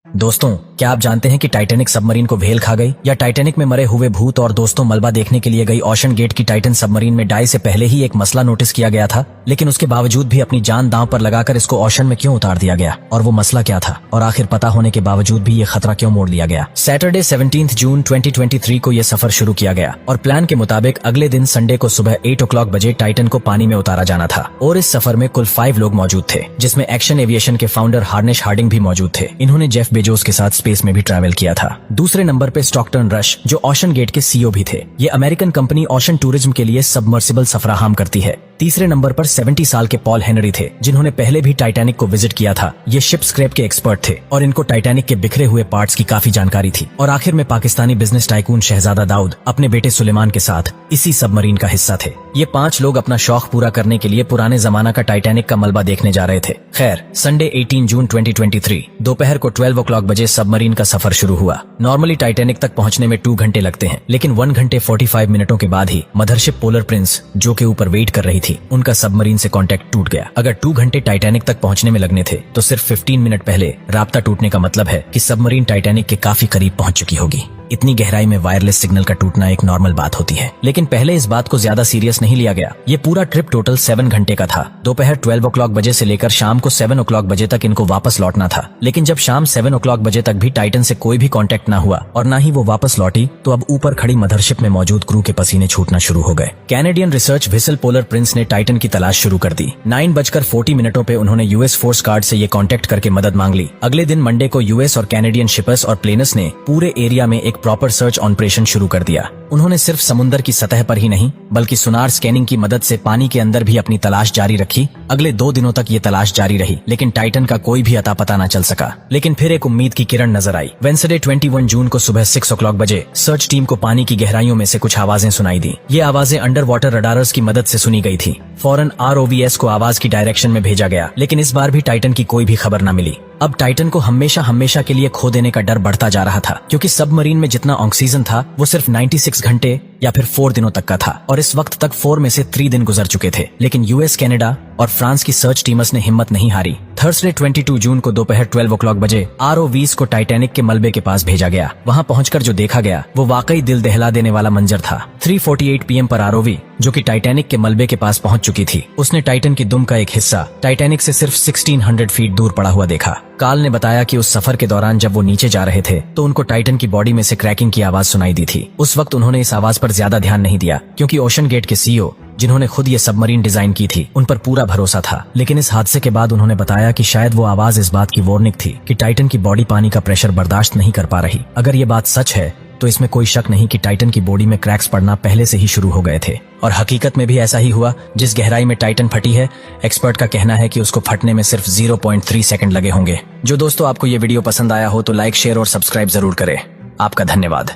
दोस्तों, क्या आप जानते हैं कि टाइटैनिक सबमरीन को व्हेल खा गई? या टाइटैनिक में मरे हुए भूत और दोस्तों मलबा देखने के लिए गई ओशन गेट की टाइटन सबमरीन में डाई से पहले ही एक मसला नोटिस किया गया था, लेकिन उसके बावजूद भी अपनी जान दांव पर लगाकर इसको ओशन में क्यों उतार दिया गया? और वो मसला क्या था? और आखिर पता होने के बावजूद भी ये खतरा क्यों मोड़ लिया गया? सैटरडे 17 जून 2023 को ये सफर शुरू किया गया और प्लान के मुताबिक अगले दिन संडे को सुबह 8 o'clock बजे टाइटन को पानी में उतारा जाना था। और इस सफर में कुल 5 लोग मौजूद थे, जिसमें एक्शन एविएशन के फाउंडर हार्नेश हार्डिंग भी मौजूद थे। इन्होंने जेफ बेजोस के साथ स्पेस में भी ट्रैवल किया था। दूसरे नंबर पे स्टॉकटन रश, जो ओशन गेट के सीईओ भी थे। ये अमेरिकन कंपनी ओशन टूरिज्म के लिए सबमर्सिबल फराहम करती है। तीसरे नंबर पर 70 साल के पॉल हेनरी थे, जिन्होंने पहले भी टाइटैनिक को विजिट किया था। ये शिप स्क्रैप के एक्सपर्ट थे और इनको टाइटैनिक के बिखरे हुए पार्ट्स की काफी जानकारी थी। और आखिर में पाकिस्तानी बिजनेस टाइकून शहजादा दाऊद अपने बेटे सुलेमान के साथ इसी सबमरीन का हिस्सा थे। ये 5 लोग अपना शौक पूरा करने के लिए पुराने जमाना का टाइटैनिक का मलबा देखने जा रहे थे। खैर, संडे 18 जून 2023 दोपहर को 12 o'clock बजे सबमरीन का सफर शुरू हुआ। नॉर्मली टाइटैनिक तक पहुंचने में 2 घंटे लगते हैं, लेकिन 1 घंटे 45 मिनटों के बाद ही मदरशिप पोलर प्रिंस, जो के ऊपर वेट कर रही थी, उनका सबमरीन से कांटेक्ट टूट गया। अगर 2 घंटे टाइटैनिक तक पहुंचने में लगने थे, तो सिर्फ 15 मिनट पहले राब्ता टूटने का मतलब है कि सबमरीन टाइटैनिक के काफी करीब पहुंच चुकी होगी। इतनी गहराई में वायरलेस सिग्नल का टूटना एक नॉर्मल बात होती है, लेकिन पहले इस बात को ज्यादा सीरियस नहीं लिया गया। ये पूरा ट्रिप टोटल 7 घंटे का था। दोपहर 12 o'clock बजे से लेकर शाम को 7 o'clock बजे तक इनको वापस लौटना था, लेकिन जब शाम 7 o'clock बजे तक भी टाइटन से कोई भी कांटेक्ट ना हुआ और ना ही वो वापस लौटी, तो अब ऊपर खड़ी मदरशिप में मौजूद क्रू के पसीने छूटना शुरू हो गए। Canadian research whistle polar Prince ने टाइटन की तलाश शुरू कर दी। 9:40 पे उन्होंने यूएस फोर्स गार्ड से ये कांटेक्ट करके मदद मांग ली। अगले दिन मंडे को यूएस और कैनेडियन शिपर्स और प्लेनर्स ने पूरे एरिया में एक प्रॉपर सर्च ऑपरेशन शुरू कर दिया। उन्होंने सिर्फ समुद्र की सतह पर ही नहीं, बल्कि सुनार स्कैनिंग की मदद से पानी के अंदर भी अपनी तलाश जारी रखी। अगले 2 दिनों तक ये तलाश जारी रही, लेकिन टाइटन का कोई भी अता पता न चल सका। लेकिन फिर एक उम्मीद की किरण नजर आई। वेडनेसडे 21 जून को सुबह 6 o'clock बजे सर्च टीम को पानी की गहराइयों में से कुछ आवाजें सुनाई दी। ये आवाजें अंडर वाटर रडारर्स की मदद से सुनी गई थी। फौरन ROVS को आवाज की डायरेक्शन में भेजा गया, लेकिन इस बार भी टाइटन की कोई भी खबर न मिली। अब टाइटन को हमेशा के लिए खो देने का डर बढ़ता जा रहा था, क्योंकि सबमरीन में जितना ऑक्सीजन था वो सिर्फ 96 घंटे या फिर 4 दिनों तक का था, और इस वक्त तक 4 में से 3 दिन गुजर चुके थे। लेकिन यूएस, कनाडा और फ्रांस की सर्च टीमर्स ने हिम्मत नहीं हारी। थर्सडे 22 जून को दोपहर 12 o'clock बजे ROVs को टाइटैनिक के मलबे के पास भेजा गया। वहां पहुंचकर जो देखा गया वो वाकई दिल दहला देने वाला मंजर था। 3:48 PM पर ROV, जो कि टाइटैनिक के मलबे के पास पहुंच चुकी थी, उसने टाइटन की दुम का एक हिस्सा टाइटैनिक से सिर्फ 1600 फीट दूर पड़ा हुआ देखा। काल ने बताया कि उस सफर के दौरान जब वो नीचे जा रहे थे, तो उनको टाइटन की बॉडी में से क्रैकिंग की आवाज सुनाई दी थी। उस वक्त उन्होंने इस आवाज पर ज्यादा ध्यान नहीं दिया, क्योंकि ओशन गेट के सीईओ, जिन्होंने खुद ये सबमरीन डिजाइन की थी, उन पर पूरा भरोसा था। लेकिन इस हादसे के बाद उन्होंने बताया कि शायद वो आवाज इस बात की वार्निंग थी कि टाइटन की बॉडी पानी का प्रेशर बर्दाश्त नहीं कर पा रही। अगर ये बात सच है, तो इसमें कोई शक नहीं कि टाइटन की बॉडी में क्रैक्स पड़ना पहले से ही शुरू हो गए थे। और हकीकत में भी ऐसा ही हुआ। जिस गहराई में टाइटन फटी है, एक्सपर्ट का कहना है कि उसको फटने में सिर्फ 0.3 सेकंड लगे होंगे। जो दोस्तों आपको ये वीडियो पसंद आया हो तो लाइक, शेयर और सब्सक्राइब जरूर करें। आपका धन्यवाद।